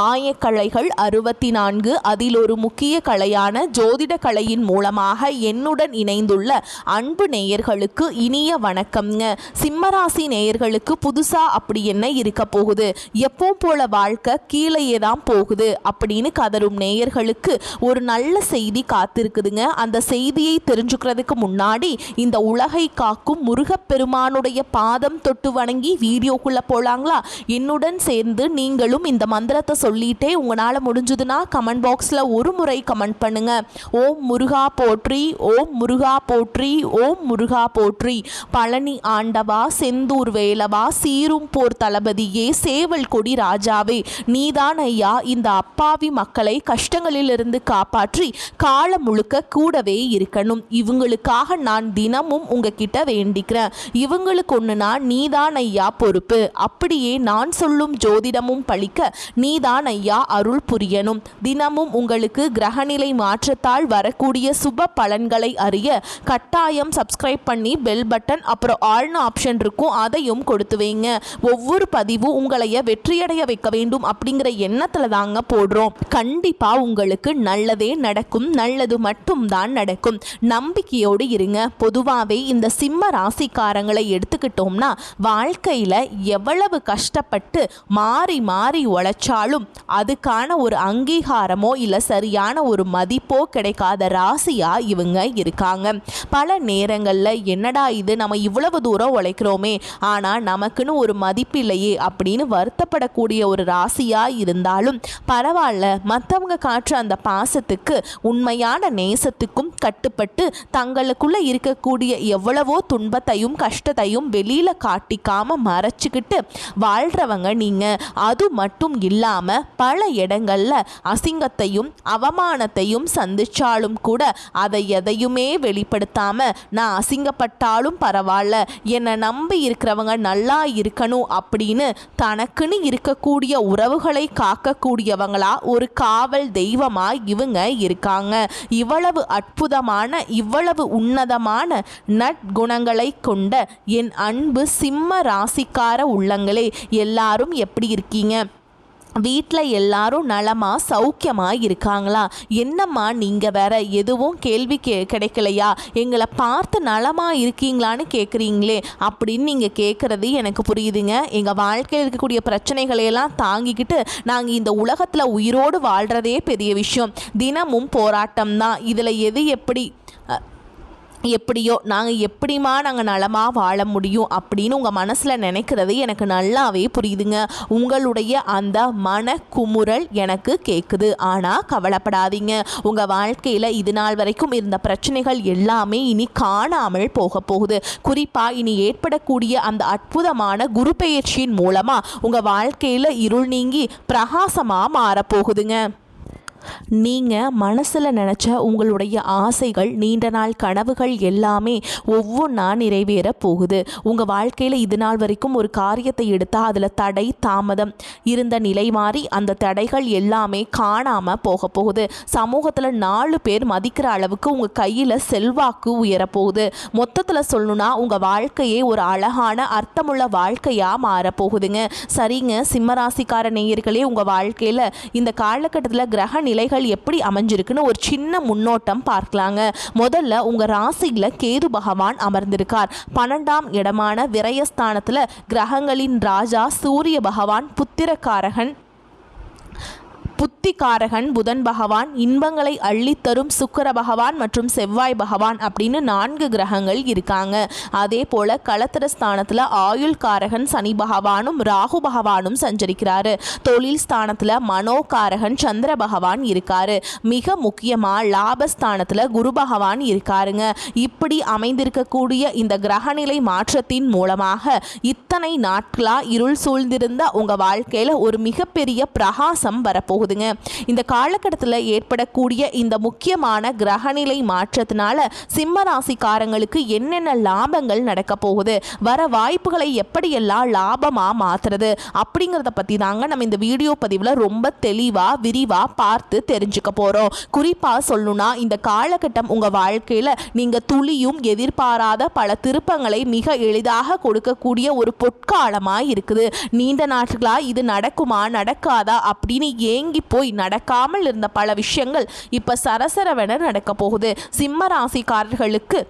ஆயக்கலைகள் 64 அதில் ஒரு முக்கிய கலையான ஜோதிட கலையின் மூலமாக என்னுடன் இணைந்துள்ள அன்பு நேயர்களுக்கு இனிய வணக்கம்ங்க. சிம்மராசி நேயர்களுக்கு புதுசா அப்படி என்ன இருக்க போகுது, எப்போ போல வாழ்க்கை கீழேயே தான் போகுது அப்படின்னு கதரும் நேயர்களுக்கு ஒரு நல்ல செய்தி காத்திருக்குதுங்க. அந்த செய்தியை தெரிஞ்சுக்கிறதுக்கு முன்னாடி இந்த உலகை காக்கும் முருகப்பெருமானுடைய பாதம் தொட்டு வணங்கி வீடியோக்குள்ள போலாங்களா? என்னுடன் சேர்ந்து நீங்களும் இந்த மந்திரத்தை சொல்லிட்டே உங்களால் முடிஞ்சதுன்னா கமெண்ட் பாக்ஸில் ஒரு முறை கமெண்ட் பண்ணுங்க. ஓம் முருகா போற்றி, ஓம் முருகா போற்றி, ஓம் முருகா போற்றி. பழனி ஆண்டவா, செந்தூர் வேலவா, சீரும் போர் தளபதியே, சேவல் கொடி ராஜாவே, நீதான் ஐயா இந்த அப்பாவி மக்களை கஷ்டங்களிலிருந்து காப்பாற்றி காலம் முழுக்க கூடவே இருக்கணும். இவங்களுக்காக நான் தினமும் உங்ககிட்ட வேண்டிக்கிறேன். இவங்களுக்கு ஒன்றுனா நீதான் ஐயா பொறுப்பு. அப்படியே நான் சொல்லும் ஜோதிடமும் பழிக்க நீதான் ஐயா அருள் புரியணும். தினமும் உங்களுக்கு கிரகநிலை மாற்றத்தால் வரக்கூடிய சுப பலன்களை அறிய கட்டாயம் சப்ஸ்கிரைப் பண்ணி பெல் பட்டன் அப்புறம் ஆல்னு ஆப்ஷன் இருக்கும், அதையும் கொடுத்து வைங்க. ஒவ்வொரு பதிவும் உங்களைய வெற்றியடைய வைக்க வேண்டும் அப்படிங்கிற எண்ணத்துல தாங்க போடுறோம். கண்டிப்பா உங்களுக்கு நல்லதே நடக்கும், நல்லது மட்டும் தான் நடக்கும். நம்பிக்கையோடு இருங்க. பொதுவாகவே இந்த சிம்ம ராசிக்காரங்களை எடுத்துக்கிட்டோம்னா வாழ்க்கையில எவ்வளவு கஷ்டப்பட்டு மாறி மாறி உழைச்சாலும் அதுக்கான ஒரு அங்கீகாரமோ இல்லை சரியான ஒரு மதிப்போ கிடைக்காத ராசியா இவங்க இருக்காங்க. பல நேரங்களில் என்னடா இது நம்ம இவ்வளவு தூரம் உழைக்கிறோமே ஆனால் நமக்குன்னு ஒரு மதிப்பு இல்லையே அப்படின்னு வருத்தப்படக்கூடிய ஒரு ராசியா இருந்தாலும் பரவாயில்ல, மற்றவங்க காட்டுற அந்த பாசத்துக்கு உண்மையான நேசத்துக்கும் கட்டுப்பட்டு தங்களுக்குள்ள இருக்கக்கூடிய எவ்வளவோ துன்பத்தையும் கஷ்டத்தையும் வெளியில காட்டிக்காம மறைச்சிக்கிட்டு வாழ்றவங்க நீங்க. அது மட்டும் இல்லாம பல இடங்கள்ல அசிங்கத்தையும் அவமானத்தையும் சந்திச்சாலும் கூட அதை எதையுமே வெளிப்படுத்தாம நான் அசிங்கப்பட்டாலும் பரவாயில்ல, என்னை நம்பி இருக்கிறவங்க நல்லா இருக்கணும் அப்படின்னு தனக்குன்னு இருக்கக்கூடிய உறவுகளை காக்கக்கூடியவங்களா ஒரு காவல் தெய்வமா இவங்க இருக்காங்க. இவ்வளவு அற்புதமான இவ்வளவு உன்னதமான நற்குணங்களை கொண்ட என் அன்பு சிம்ம ராசிக்கார உள்ளங்களே, எல்லாரும் எப்படி இருக்கீங்க? வீட்டில் எல்லாரும் நலமா சௌக்கியமா இருக்காங்களா? என்னம்மா நீங்கள் வேற எதுவும் கேள்வி கிடைக்கலையா? எங்களை பார்த்து நலமா இருக்கீங்களான்னு கேட்குறீங்களே அப்படின்னு நீங்கள் கேட்குறது எனக்கு புரியுதுங்க. எங்கள் வாழ்க்கையில் இருக்கக்கூடிய பிரச்சனைகளையெல்லாம் தாங்கிக்கிட்டு நாங்கள் இந்த உலகத்தில் உயிரோடு வாழ்கிறதே பெரிய விஷயம். தினமும் போராட்டம் தான். இதில் எது எப்படியோ நாங்கள் நலமாக வாழ முடியும் அப்படின்னு உங்கள் மனசில் நினைக்கிறது எனக்கு நல்லாவே புரியுதுங்க. உங்களுடைய அந்த மன குமுறல் எனக்கு கேட்குது. ஆனால் கவலைப்படாதீங்க, உங்கள் வாழ்க்கையில் இது நாள் வரைக்கும் இருந்த பிரச்சனைகள் எல்லாமே இனி காணாமல் போக போகுது. குறிப்பாக இனி ஏற்படக்கூடிய அந்த அற்புதமான குரு பெயர்ச்சியின் மூலமாக உங்கள் வாழ்க்கையில் இருள் நீங்கி பிரகாசமாக மாறப்போகுதுங்க. நீங்கள் மனசில் நினச்ச உங்களுடைய ஆசைகள், நீண்ட நாள் கனவுகள் எல்லாமே ஒவ்வொன்றா நிறைவேற போகுது. உங்கள் வாழ்க்கையில் இது நாள் வரைக்கும் ஒரு காரியத்தை எடுத்தால் அதில் தடை தாமதம் இருந்த நிலை மாறி அந்த தடைகள் எல்லாமே காணாமல் போக போகுது. சமூகத்தில் 4 பேர் மதிக்கிற அளவுக்கு உங்கள் கையில் செல்வாக்கு உயரப்போகுது. மொத்தத்தில் சொல்லணும்னா உங்கள் வாழ்க்கையே ஒரு அழகான அர்த்தமுள்ள வாழ்க்கையாக மாறப்போகுதுங்க. சரிங்க சிம்மராசிக்கார நேயர்களே, உங்கள் வாழ்க்கையில் இந்த காலகட்டத்தில் கிரக நிலைகள் எப்படி அமைஞ்சிருக்குன்னு ஒரு சின்ன முன்னோட்டம் பார்க்கலாங்க. முதல்ல உங்க ராசியில கேது பகவான் அமர்ந்திருக்கார். 12ஆம் இடமான விரயஸ்தானத்துல கிரகங்களின் ராஜா சூரிய பகவான், புத்திகாரகன் புதன் பகவான், இன்பங்களை அள்ளித்தரும் சுக்கிர பகவான் மற்றும் செவ்வாய் பகவான் அப்படின்னு 4 கிரகங்கள் இருக்காங்க. அதே போல களத்திர ஸ்தானத்தில் ஆயுள்காரகன் சனி பகவானும் ராகு பகவானும் சஞ்சரிக்கிறாரு. தொழில் ஸ்தானத்தில் மனோகாரகன் சந்திர பகவான் இருக்காரு. மிக முக்கியமாக லாபஸ்தானத்தில் குரு பகவான் இருக்காருங்க. இப்படி அமைந்திருக்கக்கூடிய இந்த கிரகநிலை மாற்றத்தின் மூலமாக இத்தனை நாட்களா இருள் சூழ்ந்திருந்த உங்கள் வாழ்க்கையில் ஒரு மிகப்பெரிய பிரகாசம் வரப்போகுது. போகுதுங்க. இந்த காலகட்டத்தில் ஏற்படக்கூடிய இந்த முக்கியமான கிரகநிலை மாற்றத்தினால சிம்ம ராசிக்காரங்களுக்கு என்னென்ன லாபங்கள் நடக்க போகுது, வர வாய்ப்புகளை எப்படியெல்லாம் லாபமா மாத்துறது அப்படிங்கிறத பத்தி தாங்க நம்ம இந்த வீடியோ பதிவுல ரொம்ப தெளிவா விரிவா பார்த்து தெரிஞ்சுக்க போறோம். குறிப்பா சொல்லணும்னா இந்த காலகட்டம் உங்க வாழ்க்கையில நீங்க துளியும் எதிர்பாராத பல திருப்பங்களை மிக எளிதாக கொடுக்கக்கூடிய ஒரு பொற்காலமா இருக்குது. நீண்ட நாட்களா இது நடக்குமா நடக்காதா அப்படின்னு ஏங்கி போய் நடக்காமல் இருந்த பல விஷயங்கள் இப்ப சரசரவென நடக்க போகுது. சிம்ம ராசிக்காரர்களுக்கு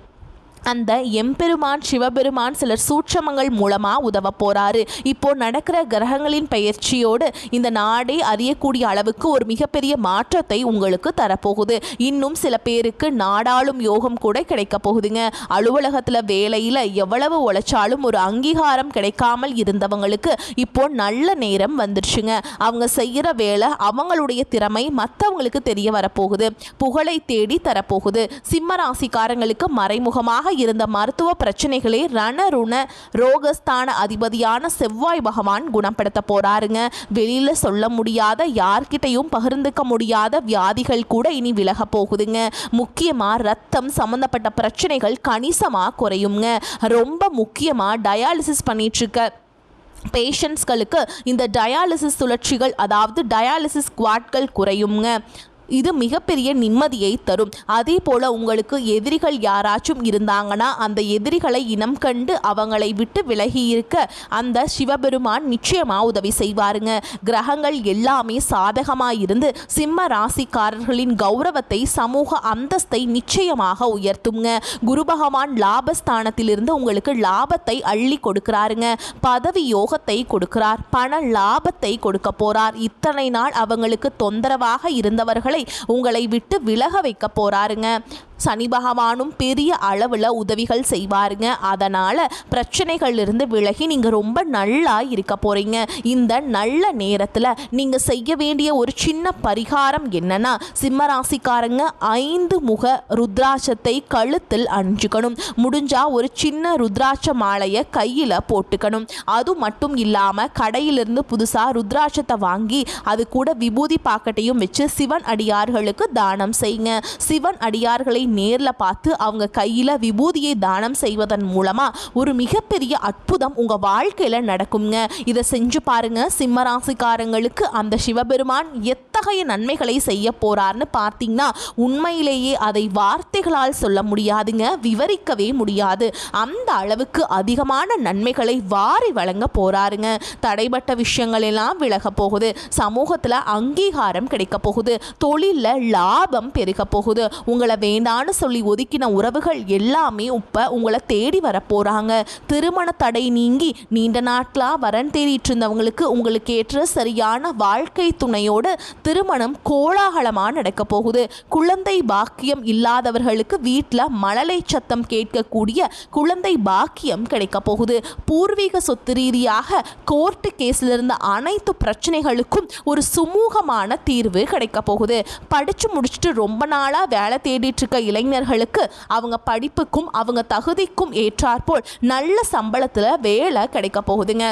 அந்த எம்பெருமான் சிவபெருமான் சிலர் சூட்சமங்கள் மூலமாக உதவ போகிறாரு. இப்போ நடக்கிற கிரகங்களின் பெயர்ச்சியோடு இந்த நாடே அறியக்கூடிய அளவுக்கு ஒரு மிகப்பெரிய மாற்றத்தை உங்களுக்கு தரப்போகுது. இன்னும் சில பேருக்கு நாடாளும் யோகம் கூட கிடைக்க போகுதுங்க. அலுவலகத்தில் வேலையில் எவ்வளவு உழைச்சாலும் ஒரு அங்கீகாரம் கிடைக்காமல் இருந்தவங்களுக்கு இப்போ நல்ல நேரம் வந்துருச்சுங்க. அவங்க செய்கிற வேலை அவங்களுடைய திறமை மற்றவங்களுக்கு தெரிய வரப்போகுது, புகழை தேடி தரப்போகுது. சிம்ம ராசிக்காரங்களுக்கு மறைமுகமாக இருந்த மருத்துவ பிரச்சனைகளை ரணருண ரோகஸ்தான அதிபதியான செவ்வாய் பகவான் குணப்படுத்த போறாருங்க. வெளியில சொல்ல முடியாத, யார்கிட்டையும் பகிர்ந்துக்க முடியாத வியாதிகள் கூட இனி விலக போகுதுங்க. முக்கியமா ரத்தம் சம்பந்தப்பட்ட பிரச்சனைகள் கணிசமா குறையுங்க. ரொம்ப முக்கியமா டயாலிசிஸ் பண்ணிட்டு இருக்க பேஷண்ட்ஸ்களுக்கு இந்த டயாலிசிஸ் சுழற்சிகள், அதாவது டயாலிசிஸ் குவாட்கள் குறையுங்க. இது மிகப்பெரிய நிம்மதியை தரும். அதே போல் உங்களுக்கு எதிரிகள் யாராச்சும் இருந்தாங்கன்னா அந்த எதிரிகளை இனம் கண்டு அவங்களை விட்டு விலகி இருக்க அந்த சிவபெருமான் நிச்சயமாக உதவி செய்வாருங்க. கிரகங்கள் எல்லாமே சாதகமாக இருந்து சிம்ம ராசிக்காரர்களின் கௌரவத்தை, சமூக அந்தஸ்தை நிச்சயமாக உயர்த்துங்க. குரு பகவான் லாபஸ்தானத்திலிருந்து உங்களுக்கு லாபத்தை அள்ளி கொடுக்கிறாருங்க. பதவி யோகத்தை கொடுக்கிறார், பண லாபத்தை கொடுக்க போறார். இத்தனை நாள் அவங்களுக்கு தொந்தரவாக இருந்தவர்களை உங்களை விட்டு விலக வைக்க போறாருங்க. சனி பகவானும் பெரிய அளவில் உதவிகள் செய்வாருங்க. அதனால் பிரச்சனைகளிலிருந்து விலகி நீங்கள் ரொம்ப நல்லா இருக்க போகிறீங்க. இந்த நல்ல நேரத்தில் நீங்கள் செய்ய வேண்டிய ஒரு சின்ன பரிகாரம் என்னன்னா, சிம்மராசிக்காரங்க 5 முக ருத்ராட்சத்தை கழுத்தில் அணிஞ்சுக்கணும். முடிஞ்சால் ஒரு சின்ன ருத்ராட்ச மாலையை கையில் போட்டுக்கணும். அது மட்டும் இல்லாமல் கடையிலிருந்து புதுசாக ருத்ராட்சத்தை வாங்கி அது கூட விபூதி பாக்கெட்டையும் வச்சு சிவன் அடியார்களுக்கு தானம் செய்யுங்க. சிவன் அடியார்களை நேரில் பார்த்து அவங்க கையில் விபூதியை தானம் செய்வதன் மூலமாக ஒரு மிகப்பெரிய அற்புதம் உங்கள் வாழ்க்கையில் நடக்குங்க. இதை செஞ்சு பாருங்க. சிம்மராசிக்காரங்களுக்கு அந்த சிவபெருமான் எத்தகைய நன்மைகளை செய்ய போறார்னு பார்த்தீங்கன்னா உண்மையிலேயே அதை வார்த்தைகளால் சொல்ல முடியாதுங்க, விவரிக்கவே முடியாது. அந்த அளவுக்கு அதிகமான நன்மைகளை வாரி வழங்க போறாருங்க. தடைப்பட்ட விஷயங்கள் எல்லாம் விலக போகுது. சமூகத்தில் அங்கீகாரம் கிடைக்க போகுது. தொழிலில் லாபம் பெருக போகுது. உங்களை வேண்டாம் சொல்லி ஒதுக்கின உறவுகள் எல்லாமே இப்ப உங்களை தேடி வர போறாங்க. திருமண தடை நீங்கி நீண்ட நாட்களா வரன் தேடிட்டு இருந்தவங்களுக்கு உங்களுக்கு ஏற்ற சரியான வாழ்க்கை துணையோடு திருமணம் கோலாகலமா நடக்க போகுது. குழந்தை பாக்கியம் இல்லாதவர்களுக்கு வீட்டில் மழலை சத்தம் கேட்கக்கூடிய குழந்தை பாக்கியம் கிடைக்க போகுது. பூர்வீக சொத்து ரீதியாக கோர்ட்டு கேஸ்ல இருந்த அனைத்து பிரச்சனைகளுக்கும் ஒரு சுமூகமான தீர்வு கிடைக்க போகுது. படிச்சு முடிச்சுட்டு ரொம்ப நாளா வேலை தேடிட்டு இருக்க இளைஞர்களுக்கு அவங்க படிப்புக்கும் அவங்க தகுதிக்கும் ஏற்றாற்போல் நல்ல சம்பளத்தில் வேலை கிடைக்க போகுதுங்க.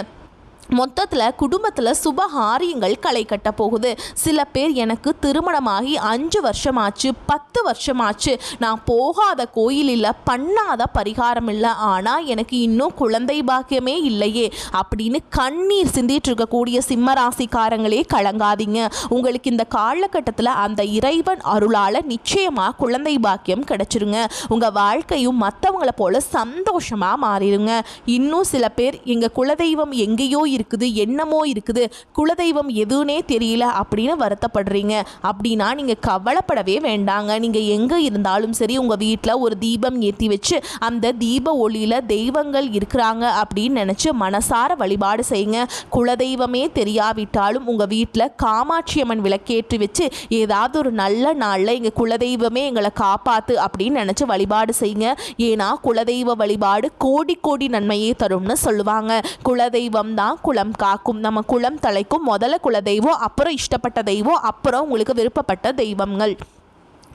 மொத்தத்தில் குடும்பத்தில் சுபகாரியங்கள் களை கட்ட போகுது. சில பேர் எனக்கு திருமணமாகி 5 வருஷமாச்சு, 10 வருஷமாச்சு, நான் போகாத கோயில் இல்லை, பண்ணாத பரிகாரம் இல்லை, ஆனால் எனக்கு இன்னும் குழந்தை பாக்கியமே இல்லையே அப்படின்னு கண்ணீர் சிந்திட்டு இருக்கக்கூடிய சிம்மராசிக்காரங்களே கலங்காதீங்க. உங்களுக்கு இந்த காலகட்டத்தில் அந்த இறைவன் அருளால் நிச்சயமாக குழந்தை பாக்கியம் கிடைச்சிருங்க. உங்கள் வாழ்க்கையும் மற்றவங்களை போல சந்தோஷமாக மாறிடுங்க. இன்னும் சில பேர் எங்கள் குலதெய்வம் எங்கேயோ இருக்குது, என்னமோ இருக்குது, குலதெய்வம் எதுவுனே தெரியல அப்படின்னு வருத்தப்படுறீங்க. அப்படின்னா நீங்கள் கவலைப்படவே வேண்டாங்க. நீங்கள் எங்கே இருந்தாலும் சரி உங்கள் வீட்டில் ஒரு தீபம் ஏற்றி வச்சு அந்த தீப ஒளியில் தெய்வங்கள் இருக்கிறாங்க அப்படின்னு நினச்சி மனசார வழிபாடு செய்யுங்க. குலதெய்வமே தெரியாவிட்டாலும் உங்கள் வீட்டில் காமாட்சி அம்மன் விளக்கேற்றி வச்சு ஏதாவது ஒரு நல்ல நாளில் எங்கள் குலதெய்வமே எங்களை காப்பாற்று அப்படின்னு நினச்சி வழிபாடு செய்யுங்க. ஏன்னா குலதெய்வ வழிபாடு கோடி கோடி நன்மையை தரும்னு சொல்லுவாங்க. குலதெய்வம் தான் குலம் காக்கும். நம்ம குலம் தலைக்கும். முதல்ல குலதெய்வம், அப்புறம் இஷ்டப்பட்ட தெய்வம், அப்புறம் உங்களுக்கு விருப்பப்பட்ட தெய்வங்கள்.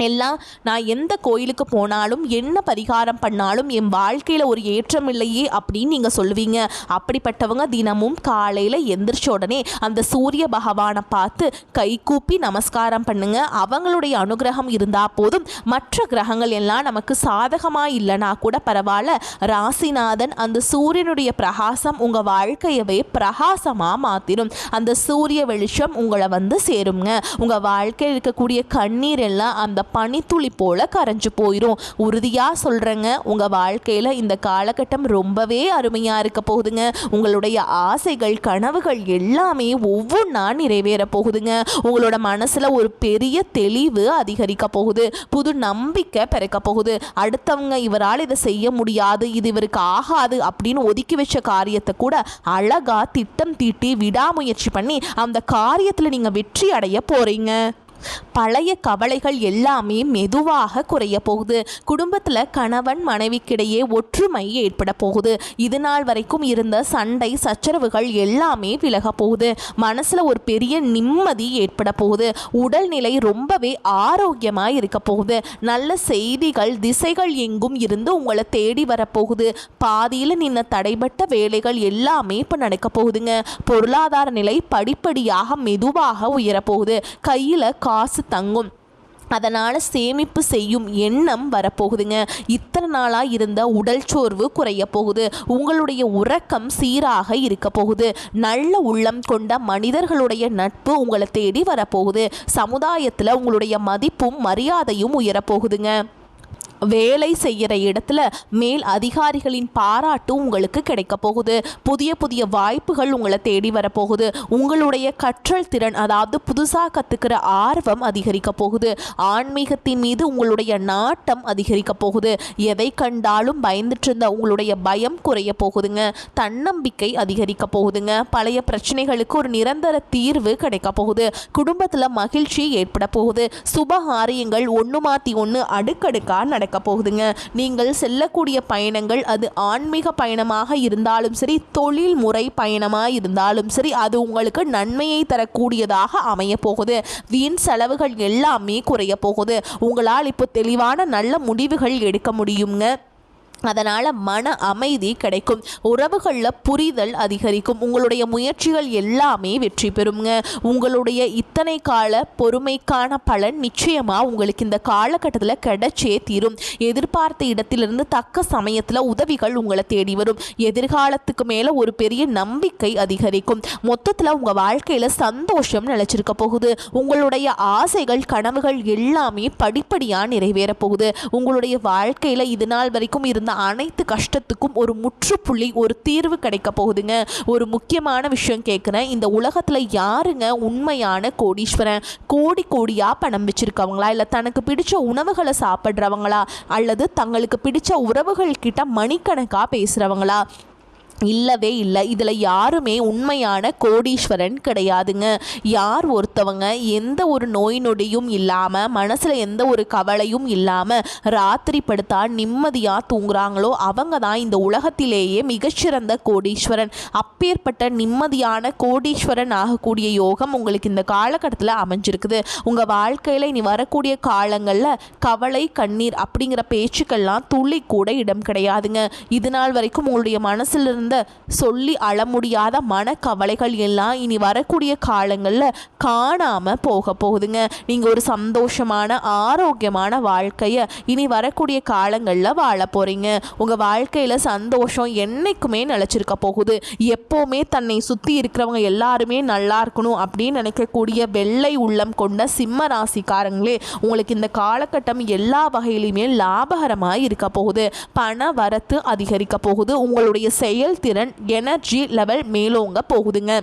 எல்லாம் நான் எந்த கோயிலுக்கு போனாலும் என்ன பரிகாரம் பண்ணாலும் என் வாழ்க்கையில் ஒரு ஏற்றம் இல்லையே அப்படின்னு நீங்கள் சொல்லுவீங்க. அப்படிப்பட்டவங்க தினமும் காலையில் எந்திரிச்ச உடனே அந்த சூரிய பகவானை பார்த்து கை கூப்பி நமஸ்காரம் பண்ணுங்க. அவங்களுடைய அனுகிரகம் இருந்தால் போதும். மற்ற கிரகங்கள் எல்லாம் நமக்கு சாதகமாக இல்லைனா கூட பரவாயில்ல, ராசிநாதன் அந்த சூரியனுடைய பிரகாசம் உங்கள் வாழ்க்கையவே பிரகாசமாக மாற்றிடும். அந்த சூரிய வெளிச்சம் உங்களை வந்து சேருங்க. உங்கள் வாழ்க்கையில் இருக்கக்கூடிய கண்ணீர் எல்லாம் அந்த பனித்துளி போல கரைஞ்சு போயிடும். உறுதியாக சொல்கிறேங்க, உங்கள் வாழ்க்கையில் இந்த காலகட்டம் ரொம்பவே அருமையாக இருக்க போகுதுங்க. உங்களுடைய ஆசைகள் கனவுகள் எல்லாமே ஒவ்வொன்றா நிறைவேற போகுதுங்க. உங்களோட மனசில் ஒரு பெரிய தெளிவு அதிகரிக்க போகுது. புது நம்பிக்கை பிறக்க போகுது. அடுத்தவங்க இவரால் இதை செய்ய முடியாது, இது இவருக்கு ஆகாது அப்படின்னு ஒதுக்கி வச்ச காரியத்தை கூட அழகா திட்டம் தீட்டி விடாமுயற்சி பண்ணி அந்த காரியத்தில் நீங்கள் வெற்றி அடைய போகிறீங்க. பழைய கவலைகள் எல்லாமே மெதுவாக குறைய போகுது. குடும்பத்தில் கணவன் மனைவிக்கிடையே ஒற்றுமை ஏற்பட போகுது. இது நாள் வரைக்கும் இருந்த சண்டை சச்சரவுகள் எல்லாமே விலக போகுது. மனசில் ஒரு பெரிய நிம்மதி ஏற்பட போகுது. உடல்நிலை ரொம்பவே ஆரோக்கியமாக இருக்க போகுது. நல்ல செய்திகள் திசைகள் எங்கும் இருந்து உங்களை தேடி வரப்போகுது. பாதியில் நின்ன தடைபட்ட வேலைகள் எல்லாமே இப்போ நடக்க போகுதுங்க. பொருளாதார நிலை படிப்படியாக மெதுவாக உயரப்போகுது. கையில் காசு தங்கும். அதனால் சேமிப்பு செய்யும் எண்ணம் வரப்போகுதுங்க. இத்தனை நாளாக இருந்த உடல் சோர்வு குறைய போகுது. உங்களுடைய உறக்கம் சீராக இருக்க போகுது. நல்ல உள்ளம் கொண்ட மனிதர்களுடைய நட்பு உங்களை தேடி வரப்போகுது. சமுதாயத்தில் உங்களுடைய மதிப்பும் மரியாதையும் உயரப்போகுதுங்க. வேலை செய்கிற இடத்துல மேல் அதிகாரிகளின் பாராட்டு உங்களுக்கு கிடைக்க போகுது. புதிய புதிய வாய்ப்புகள் உங்களை தேடி வரப்போகுது. உங்களுடைய கற்றல் திறன், அதாவது புதுசாக கற்றுக்கிற ஆர்வம் அதிகரிக்க போகுது. ஆன்மீகத்தின் மீது உங்களுடைய நாட்டம் அதிகரிக்க போகுது. எதை கண்டாலும் பயந்துட்டு இருந்த உங்களுடைய பயம் குறைய போகுதுங்க. தன்னம்பிக்கை அதிகரிக்க போகுதுங்க. பழைய பிரச்சனைகளுக்கு ஒரு நிரந்தர தீர்வு கிடைக்க போகுது. குடும்பத்தில் மகிழ்ச்சி ஏற்பட போகுது. சுபகாரியங்கள் ஒன்று மாற்றி ஒன்று அடுக்கடுக்காக நடக்க போகுதுங்க. நீங்கள் செல்லக்கூடிய பயணங்கள் அது ஆன்மீக பயணமாக இருந்தாலும் சரி, தொழில் முறை பயணமாக இருந்தாலும் சரி, அது உங்களுக்கு நன்மையை தரக்கூடியதாக அமைய போகுது. வீண் செலவுகள் எல்லாமே குறைய போகுது. உங்களால் இப்போ தெளிவான நல்ல முடிவுகள் எடுக்க முடியுங்க. அதனால் மன அமைதி கிடைக்கும். உறவுகளில் புரிதல் அதிகரிக்கும். உங்களுடைய முயற்சிகள் எல்லாமே வெற்றி பெறுங்க. உங்களுடைய இத்தனை கால பொறுமைக்கான பலன் நிச்சயமாக உங்களுக்கு இந்த காலகட்டத்தில் கிடைச்சே தீரும். எதிர்பார்த்த இடத்திலிருந்து தக்க சமயத்தில் உதவிகள் உங்களை தேடி வரும். எதிர்காலத்துக்கு மேலே ஒரு பெரிய நம்பிக்கை அதிகரிக்கும். மொத்தத்தில் உங்கள் வாழ்க்கையில் சந்தோஷம் நிலைச்சிருக்க போகுது. உங்களுடைய ஆசைகள் கனவுகள் எல்லாமே படிப்படியாக நிறைவேற போகுது. உங்களுடைய வாழ்க்கையில் இது நாள் வரைக்கும் இருந்த அனைத்து கஷ்டத்துக்கும் ஒரு முற்றுப்புள்ளி, ஒரு தீர்வு கிடைக்க போகுதுங்க. ஒரு முக்கியமான விஷயம் கேட்குறேன். இந்த உலகத்தில் யாருங்க உண்மையான கோடீஸ்வரன்? கோடி கோடியாக பணம் வச்சிருக்கவங்களா, இல்லை தனக்கு பிடிச்ச உணவுகளை சாப்பிட்றவங்களா, அல்லது தங்களுக்கு பிடிச்ச உறவுகள் கிட்ட மணிக்கணக்காக பேசுகிறவங்களா? இல்லவே இல்லை. இதில் யாருமே உண்மையான கோடீஸ்வரன் கிடையாதுங்க. யார் ஒருத்தவங்க எந்த ஒரு நோய் நொடியும் இல்லாமல், மனசில் எந்த ஒரு கவலையும் இல்லாமல் ராத்திரி படுத்தா நிம்மதியாக தூங்குறாங்களோ அவங்க தான் இந்த உலகத்திலேயே மிகச்சிறந்த கோடீஸ்வரன். அப்பேற்பட்ட நிம்மதியான கோடீஸ்வரன் ஆகக்கூடிய யோகம் உங்களுக்கு இந்த காலகட்டத்தில் அமைஞ்சிருக்குது. உங்கள் வாழ்க்கையில் இனி வரக்கூடிய காலங்களில் கவலை கண்ணீர் அப்படிங்கிற பேச்சுக்கள்லாம் துளி கூட இடம் கிடையாதுங்க. இது நாள் வரைக்கும் உங்களுடைய மனசிலிருந்து சொல்லி அழ முடியாத மனக்கவலைகள் எல்லாம் இனி வரக்கூடிய காலங்களில் காணாமல் போக போகுதுங்க. நீங்கள் ஒரு சந்தோஷமான ஆரோக்கியமான வாழ்க்கையை இனி வரக்கூடிய காலங்களில் வாழ போகிறீங்க. உங்கள் வாழ்க்கையில் சந்தோஷம் என்னைக்குமே நிலச்சிருக்க போகுது. எப்போவுமே தன்னை சுற்றி இருக்கிறவங்க எல்லாருமே நல்லா இருக்கணும் அப்படின்னு நினைக்கக்கூடிய வெள்ளை உள்ளம் கொண்ட சிம்ம ராசிக்காரங்களே, உங்களுக்கு இந்த காலகட்டம் எல்லா வகையிலுமே லாபகரமாக இருக்க போகுது. பண வரத்து அதிகரிக்க போகுது. உங்களுடைய செயல் திறன் எனர்ஜி லெவல் மேலோங்க போகுதுங்க.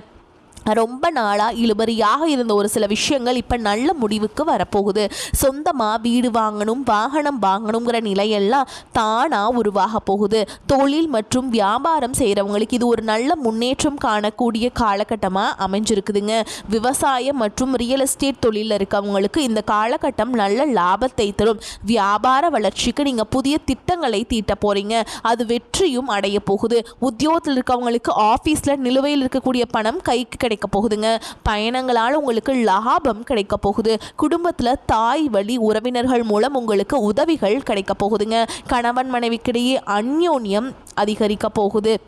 ரொம்ப நாளாக இழுபறியாக இருந்த ஒரு சில விஷயங்கள் இப்போ நல்ல முடிவுக்கு வரப்போகுது. சொந்தமாக வீடு வாங்கணும், வாகனம் வாங்கணுங்கிற நிலையெல்லாம் தானாக உருவாக போகுது. தொழில் மற்றும் வியாபாரம் செய்கிறவங்களுக்கு இது ஒரு நல்ல முன்னேற்றம் காணக்கூடிய காலகட்டமாக அமைஞ்சிருக்குதுங்க. விவசாயம் மற்றும் ரியல் எஸ்டேட் தொழிலில் இருக்கவங்களுக்கு இந்த காலகட்டம் நல்ல லாபத்தை தரும். வியாபார வளர்ச்சிக்கு நீங்கள் புதிய திட்டங்களை தீட்ட போகிறீங்க. அது வெற்றியும் அடைய போகுது. உத்தியோகத்தில் இருக்கவங்களுக்கு ஆஃபீஸில் நிலுவையில் இருக்கக்கூடிய பணம் கைக்கு கிடைக்கும். கிடைக்க போகுதுங்க. பயணங்களால் உங்களுக்கு லாபம் கிடைக்க போகுது. குடும்பத்தில் தாய் வழி உறவினர்கள் மூலம் உங்களுக்கு உதவிகள் கிடைக்க போகுதுங்க. கணவன் மனைவிக்கிடையே அந்யோன்யம் அதிகரிக்க போகுது.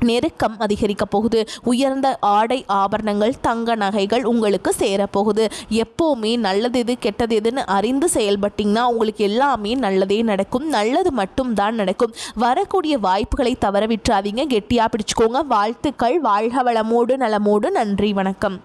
நெருக்கம் அதிகரிக்க போகுது. உயர்ந்த ஆடை ஆபரணங்கள் தங்க நகைகள் உங்களுக்கு சேரப்போகுது. எப்போவுமே நல்லது எது கெட்டது எதுன்னு அறிந்து செயல்பட்டிங்கன்னா உங்களுக்கு எல்லாமே நல்லதே நடக்கும். நல்லது மட்டும் தான் நடக்கும். வரக்கூடிய வாய்ப்புகளை தவற விட்டுறாதீங்க. கெட்டியாக பிடிச்சுக்கோங்க. வாழ்த்துக்கள். வாழ்க வளமோடு நலமோடு. நன்றி. வணக்கம்.